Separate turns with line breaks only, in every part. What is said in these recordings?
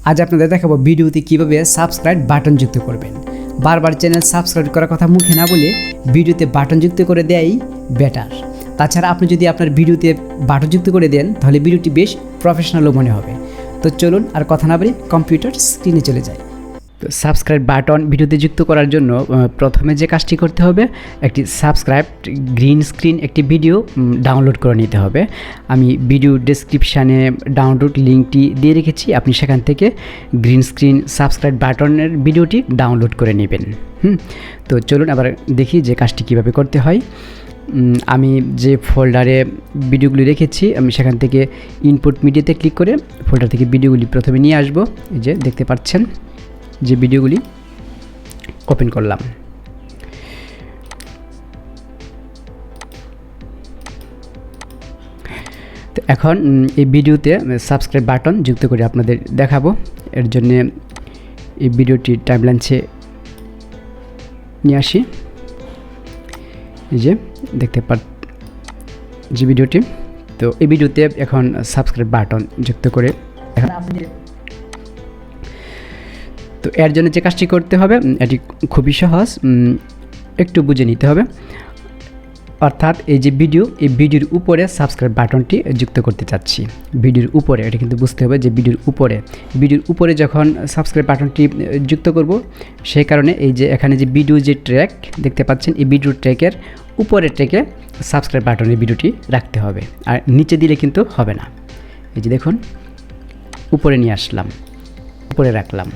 আজ আপনাদের দেখাবো ভিডিওতে কিভাবে সাবস্ক্রাইব বাটন যুক্ত করবেন। বারবার চ্যানেল সাবস্ক্রাইব করার কথা মুখে না বলে ভিডিওতে বাটন যুক্ত করে দেয়াই বেটার। তাছাড়া আপনি যদি আপনার ভিডিওতে বাটন যুক্ত করে দেন তাহলে ভিডিওটি বেশ প্রফেশনালও মনে হবে। তো চলুন আর কথা না বলে কম্পিউটার স্ক্রিনে চলে যাই। তো সাবস্ক্রাইব বাটন ভিডিওতে যুক্ত করার জন্য প্রথমে যে কাজটি করতে হবে, একটি সাবস্ক্রাইব গ্রিন স্ক্রিন একটি ভিডিও ডাউনলোড করে নিতে হবে। আমি ভিডিও ডেসক্রিপশানে ডাউনলোড লিঙ্কটি দিয়ে রেখেছি, আপনি সেখান থেকে গ্রিন স্ক্রিন সাবস্ক্রাইব বাটনের ভিডিওটি ডাউনলোড করে নেবেন। তো চলুন আবার দেখি যে কাজটি কীভাবে করতে হয়। আমি যে ফোল্ডারে ভিডিওগুলি রেখেছি আমি সেখান থেকে ইনপুট মিডিয়াতে ক্লিক করে ফোল্ডার থেকে ভিডিওগুলি প্রথমে নিয়ে আসব। এই যে দেখতে পাচ্ছেন যে ভিডিওগুলি ওপেন করলাম। তো এখন এই ভিডিওতে সাবস্ক্রাইব বাটন যুক্ত করে আপনাদের দেখাবো। এর জন্য এই ভিডিওটি টাইমলাইনে নিয়ে আসি। এই যে দেখতে যে ভিডিওটি, তো এই ভিডিওতে এখন সাবস্ক্রাইব বাটন যুক্ত করে এখন আপনি তো এর জন্য যে কাজটি করতে হবে এটি খুবই সহজ, একটু বুঝে নিতে হবে। অর্থাৎ এই যে ভিডিও, এই ভিডিওর উপরে সাবস্ক্রাইব বাটনটি যুক্ত করতে চাচ্ছি। ভিডিওর উপরে, এটা কিন্তু বুঝতে হবে যে ভিডিওর উপরে যখন সাবস্ক্রাইব বাটনটি যুক্ত করব, সেই কারণে এই যে এখানে যে ভিডিও যে ট্র্যাক দেখতে পাচ্ছেন, এই ভিডিও ট্র্যাকের উপরের ট্র্যাকে সাবস্ক্রাইব বাটনের ভিডিওটি রাখতে হবে, আর নিচে দিলে কিন্তু হবে না। এই যে দেখুন উপরে নিয়ে আসলাম, উপরে রাখলাম।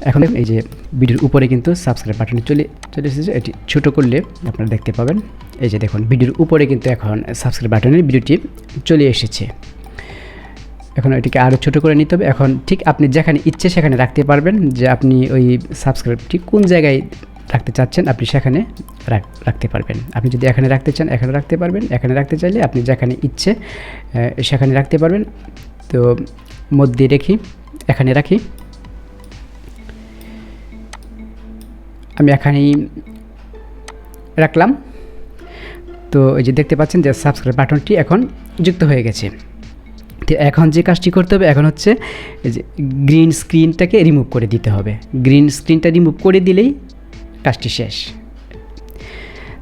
এখন এই যে ভিডিওর উপরে কিন্তু সাবস্ক্রাইব বাটনটি চলে এসেছে। এটি ছোটো করলে আপনারা দেখতে পাবেন। এই যে দেখুন ভিডিওর উপরে কিন্তু এখন সাবস্ক্রাইব বাটনের ভিডিওটি চলে এসেছে। এখন এটিকে আরও ছোটো করে নিতে হবে। এখন ঠিক আপনি যেখানে ইচ্ছে সেখানে রাখতে পারবেন, যে আপনি ওই সাবস্ক্রাইবটি কোন জায়গায় রাখতে চাচ্ছেন আপনি সেখানে রাখতে পারবেন। আপনি যদি এখানে রাখতে চান এখানে রাখতে পারবেন, এখানে রাখতে চাইলে আপনি যেখানে ইচ্ছে সেখানে রাখতে পারবেন। তো মধ্যে এখানে রাখি, আমি এখানেই রাখলাম। তো এই যে দেখতে পাচ্ছেন যে সাবস্ক্রাইব বাটনটি এখন যুক্ত হয়ে গেছে। তো এখন যে কাজটি করতে হবে এখন হচ্ছে এই যে গ্রিন স্ক্রিনটাকে রিমুভ করে দিতে হবে। গ্রিন স্ক্রিনটা রিমুভ করে দিলেই কাজটি শেষ।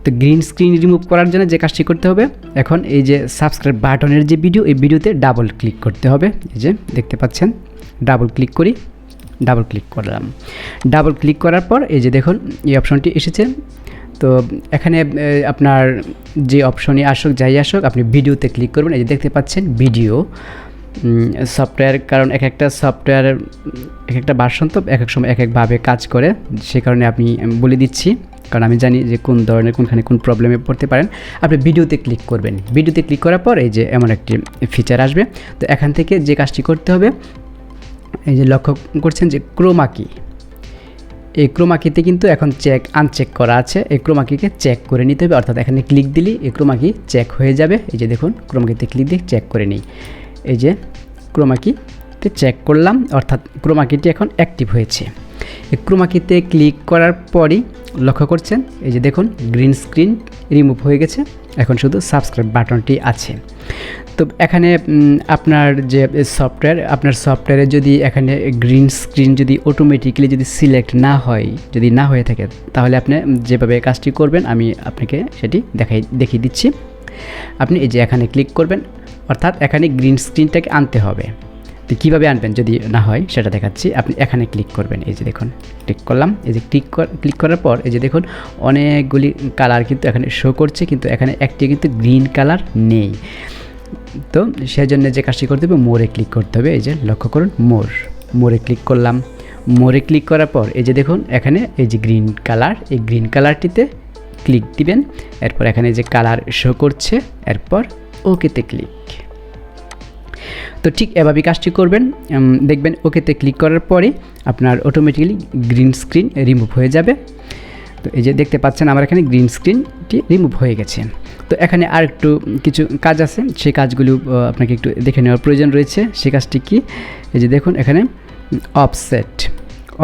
তো গ্রিন স্ক্রিন রিমুভ করার জন্য যে কাজটি করতে হবে, এখন এই যে সাবস্ক্রাইব বাটনের যে ভিডিও, এই ভিডিওতে ডাবল ক্লিক করতে হবে। এই যে দেখতে পাচ্ছেন ডাবল ক্লিক করলাম। ডাবল ক্লিক করার পর এই যে দেখুন এই অপশনটি এসেছে। তো এখানে আপনার যে অপশনই আসুক যাই আসুক আপনি ভিডিওতে ক্লিক করবেন। এই যে দেখতে পাচ্ছেন ভিডিও সফটওয়্যার, কারণ এক একটা সফটওয়্যারের এক একটা ভার্সন তো এক এক সময় এক একভাবে কাজ করে, সে কারণে আপনি বলে দিচ্ছি, কারণ আমি জানি যে কোন ধরনের কোনখানে কোন প্রবলেমে পড়তে পারেন। আপনি ভিডিওতে ক্লিক করবেন। ভিডিওতে ক্লিক করার পর এই যে এমন একটি ফিচার আসবে। তো এখান থেকে যে কাজটি করতে হবে, এই যে লক্ষ্য করছেন যে ক্রোমা কি, এই ক্রোমা কিতে কিন্তু এখন আনচেক করা আছে। এই ক্রোমা কিকে চেক করে নিতে হবে, অর্থাৎ এখানে ক্লিক দিলেই এই ক্রোমা কি চেক হয়ে যাবে। এই যে দেখুন ক্রোমা কিতে ক্লিক দিয়ে চেক করে নিই। এই যে ক্রোমা কিতে চেক করলাম, অর্থাৎ ক্রোমা কিটি এখন অ্যাক্টিভ হয়েছে। এই ক্রোমা কিতে ক্লিক করার পরই লক্ষ্য করছেন এই যে দেখুন গ্রিন স্ক্রিন রিমুভ হয়ে গেছে, এখন শুধু সাবস্ক্রাইব বাটনটি আছে। তো এখানে আপনার যে সফটওয়্যারে যদি এখানে গ্রিন স্ক্রিন যদি অটোমেটিক্যালি যদি সিলেক্ট না হয়ে থাকে, তাহলে আপনি যেভাবে কাজটি করবেন আমি আপনাকে সেটি দেখিয়ে দিচ্ছি। আপনি এই যে এখানে ক্লিক করবেন, অর্থাৎ এখানে গ্রিন স্ক্রিনটাকে আনতে হবে। তো কীভাবে আনবেন যদি না হয় সেটা দেখাচ্ছি। আপনি এখানে ক্লিক করবেন। এই যে দেখুন ক্লিক করলাম। এই যে ক্লিক করার পর এই যে দেখুন অনেকগুলি কালার কিন্তু এখানে শো করছে, কিন্তু এখানে একটি কিন্তু গ্রিন কালার নেই। তো সেজন্য যে কাজটি করতে হবে মোরে ক্লিক করতে হবে। এই যে লক্ষ্য করুন মোরে ক্লিক করলাম। মোরে ক্লিক করার পর এই যে দেখুন এখানে এই যে গ্রিন কালার, এই গ্রিন কালারটিতে ক্লিক দিবেন। এরপর এখানে যে কালার শো করছে, এরপর ওকেতে ক্লিক। তো ঠিক এভাবেই কাজটি করবেন, দেখবেন ওকেতে ক্লিক করার পরে আপনার অটোমেটিক্যালি গ্রিন স্ক্রিন রিমুভ হয়ে যাবে। তো এই যে দেখতে পাচ্ছেন আমার এখানে গ্রিন স্ক্রিনটি রিমুভ হয়ে গেছে। তো এখানে আর একটু কিছু কাজ আছে, সেই কাজগুলো আপনাকে একটু দেখে নেওয়ার প্রয়োজন রয়েছে। সেই কাজটি কি, এই যে দেখুন এখানে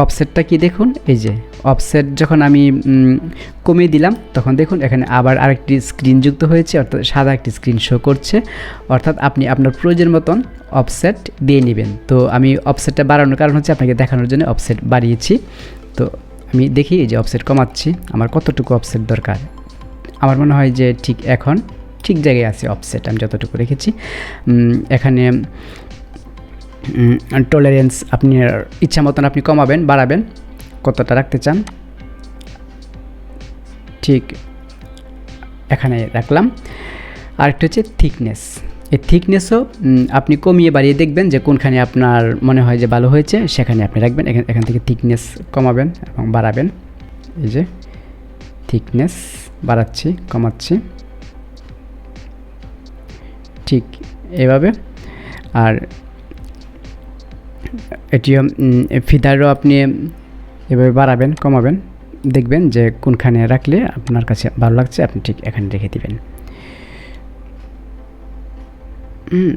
অফসেটটা কি দেখুন, এই যে অফসেট যখন আমি কমিয়ে দিলাম তখন দেখুন এখানে আবার আরেকটি স্ক্রিন যুক্ত হয়েছে, অর্থাৎ সাদা একটি স্ক্রিন শো করছে। অর্থাৎ আপনি আপনার প্রয়োজন মতন অফসেট দিয়ে নেবেন। তো আমি অফসেটটা বাড়ানোর কারণ হচ্ছে আপনাকে দেখানোর জন্য অফসেট বাড়িয়েছি। তো আমি দেখি এই যে অফসেট কমাচ্ছি, আমার কতটুকু অফসেট দরকার। আমার মনে হয় যে ঠিক এখন ঠিক জায়গায় আছে অফসেট, আমি যতটুকু রেখেছি। এখানে টলারেন্স আপনি ইচ্ছা মতন আপনি কমাবেন বাড়াবেন, কতটা রাখতে চান ঠিক এখানে রাখলাম। আরেকটা হচ্ছে থিকনেস, এই থিকনেসও আপনি কমিয়ে বাড়িয়ে দেখবেন যে কোনখানে আপনার মনে হয় যে ভালো হয়েছে সেখানে আপনি রাখবেন। এখান থেকে থিকনেস কমাবেন এবং বাড়াবেন। এই যে থিকনেস বাড়াচ্ছি কমাচ্ছি ঠিক এভাবে। আর এটিও ফিদারও আপনি এভাবে বাড়াবেন কমাবেন, দেখবেন যে কোনখানে রাখলে আপনার কাছে ভালো লাগছে আপনি ঠিক এখানে রেখে দিবেন।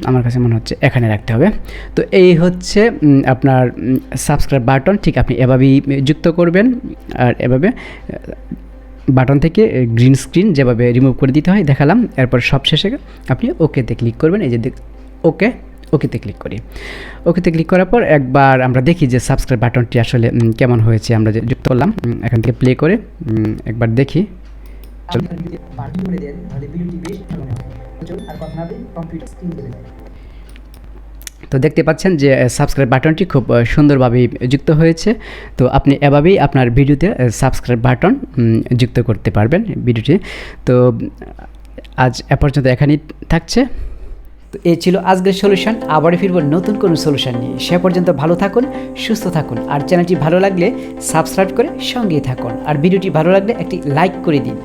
আমার কাছে মনে হচ্ছে এখানে রাখতে হবে। তো এই হচ্ছে আপনার সাবস্ক্রাইব বাটন, ঠিক আপনি এভাবেই যুক্ত করবেন। আর এভাবে বাটন থেকে গ্রিন স্ক্রিন যেভাবে রিমুভ করে দিতে হয় দেখালাম। এরপর সবশেষে আপনি ওকেতে ক্লিক করবেন। এই যে ওকেতে ক্লিক করি। ওকেতে ক্লিক করার পর একবার আমরা দেখি যে সাবস্ক্রাইব বাটনটি আসলে কেমন হয়েছে। আমরা যে যুক্ত করলাম এখান থেকে প্লে করে একবার দেখি। তো দেখতে পাচ্ছেন যে সাবস্ক্রাইব বাটনটি খুব সুন্দরভাবে যুক্ত হয়েছে। তো আপনি এভাবেই আপনার ভিডিওতে সাবস্ক্রাইব বাটন যুক্ত করতে পারবেন ভিডিওটি। তো আজ এ পর্যন্ত এখানেই থাকছে। তো এই ছিল আজকের সলিউশন। আবারও ফিরব নতুন কোনো সলিউশন নিয়ে। সে পর্যন্ত ভালো থাকুন, সুস্থ থাকুন। আর চ্যানেলটি ভালো লাগলে সাবস্ক্রাইব করে সঙ্গেই থাকুন। আর ভিডিওটি ভালো লাগলে একটি লাইক করে দিন।